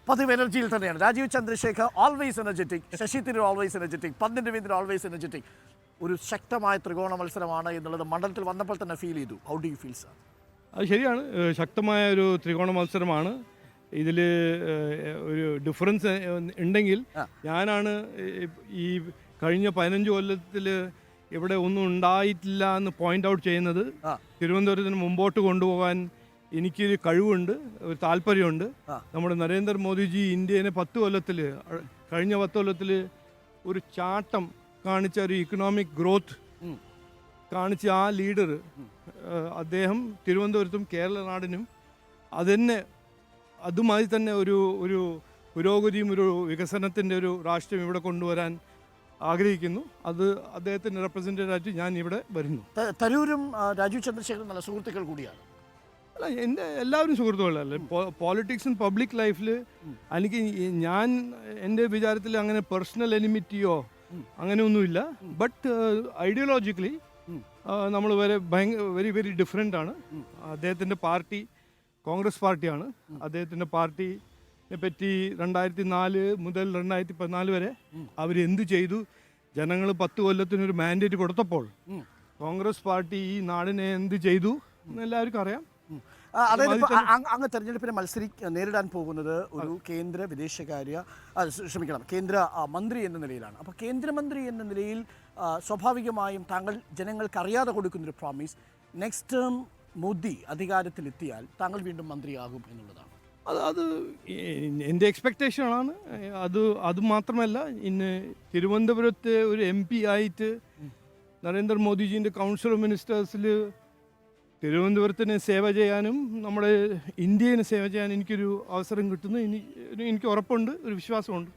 പതിവ് എനർജിയിൽ തന്നെയാണ്. Rajeev Chandrasekhar always energetic, Shashi Tharoor always energetic, Pannian Raveendran always energetic. ഒരു ശക്തമായ ത്രികോണ മത്സരമാണ് എന്നുള്ളത് മണ്ഡലത്തിൽ വന്നപ്പോൾ തന്നെ ഫീൽ ചെയ്തു. How do you feel sir? അത് ശരിയാണ്, ശക്തമായ ഒരു ത്രികോണ മത്സരമാണ്. ഇതിൽ ഒരു ഡിഫറൻസ് ഉണ്ടെങ്കിൽ ഞാനാണ് ഈ കഴിഞ്ഞ 15 കൊല്ലത്തിൽ ഇവിടെ ഒന്നും ഉണ്ടായിട്ടില്ല എന്ന് പോയിന്റ് ഔട്ട് ചെയ്യുന്നത്. തിരുവനന്തപുരത്തിന് മുമ്പോട്ട് കൊണ്ടുപോകാൻ എനിക്കൊരു കഴിവുണ്ട്, ഒരു താല്പര്യമുണ്ട്. നമ്മുടെ നരേന്ദ്രമോദിജി ഇന്ത്യനെ കഴിഞ്ഞ 10 കൊല്ലത്തിൽ ഒരു ചാട്ടം കാണിച്ച ഒരു ഇക്കണോമിക് ഗ്രോത്ത് കാണിച്ച ആ ലീഡർ അദ്ദേഹം തിരുവനന്തപുരത്തും കേരള നാടിനും അതുമായി തന്നെ ഒരു പുരോഗതിയും ഒരു വികസനത്തിൻ്റെ ഒരു രാഷ്ട്രീയം ഇവിടെ കൊണ്ടുവരാൻ ആഗ്രഹിക്കുന്നു. അത് അദ്ദേഹത്തിൻ്റെ റെപ്രസെൻറ്റേറ്റീവായിട്ട് ഞാൻ ഇവിടെ വരുന്നു. തരൂരും രാജീവ് ചന്ദ്രശേഖരനും നല്ല സുഹൃത്തുക്കൾ കൂടിയാണ്. അല്ല, എല്ലാവരും സുഹൃത്തുക്കളല്ലേ. പോളിറ്റിക്സ് ആൻഡ് പബ്ലിക് ലൈഫിൽ ഞാൻ എൻ്റെ വിചാരത്തിൽ അങ്ങനെ പേഴ്സണൽ എനിമിറ്റിയോ അങ്ങനെയൊന്നുമില്ല. ബട്ട് ഐഡിയോളജിക്കലി നമ്മൾ വെരി വെരി ഡിഫറെൻ്റ് ആണ്. അദ്ദേഹത്തിൻ്റെ പാർട്ടി കോൺഗ്രസ് പാർട്ടിയാണ്. അദ്ദേഹത്തിൻ്റെ പാർട്ടിനെ പറ്റി 2004 മുതൽ 2014 വരെ അവരെന്ത് ചെയ്തു, ജനങ്ങൾ 10 കൊല്ലത്തിനൊരു മാൻഡേറ്റ് കൊടുത്തപ്പോൾ കോൺഗ്രസ് പാർട്ടി ഈ നാടിനെ എന്ത് ചെയ്തു എന്ന് എല്ലാവർക്കും അറിയാം. അതായത് അങ്ങ് തെരഞ്ഞെടുപ്പിനെ നേരിടാൻ പോകുന്നത് ഒരു കേന്ദ്ര മന്ത്രി എന്ന നിലയിലാണ്. അപ്പോൾ കേന്ദ്രമന്ത്രി എന്ന നിലയിൽ സ്വാഭാവികമായും താങ്കൾ ജനങ്ങൾക്ക് അറിയാതെ കൊടുക്കുന്നൊരു പ്രോമിസ്, നെക്സ്റ്റ് ടേം മോദി അധികാരത്തിലെത്തിയാൽ താങ്കൾ വീണ്ടും മന്ത്രിയാകും എന്നുള്ളതാണ്. അത് എൻ്റെ എക്സ്പെക്റ്റേഷനാണ്. അത് മാത്രമല്ല, ഇന്ന് തിരുവനന്തപുരത്തെ ഒരു MP ആയിട്ട് നരേന്ദ്രമോദിജീൻ്റെ കൗൺസിൽ ഓഫ് മിനിസ്റ്റേഴ്സിൽ തിരുവനന്തപുരത്തിന് സേവ ചെയ്യാനും നമ്മുടെ ഇന്ത്യന് സേവ ചെയ്യാൻ എനിക്കൊരു അവസരം കിട്ടുന്നു. എനിക്ക് ഉറപ്പുണ്ട്, ഒരു വിശ്വാസമുണ്ട്.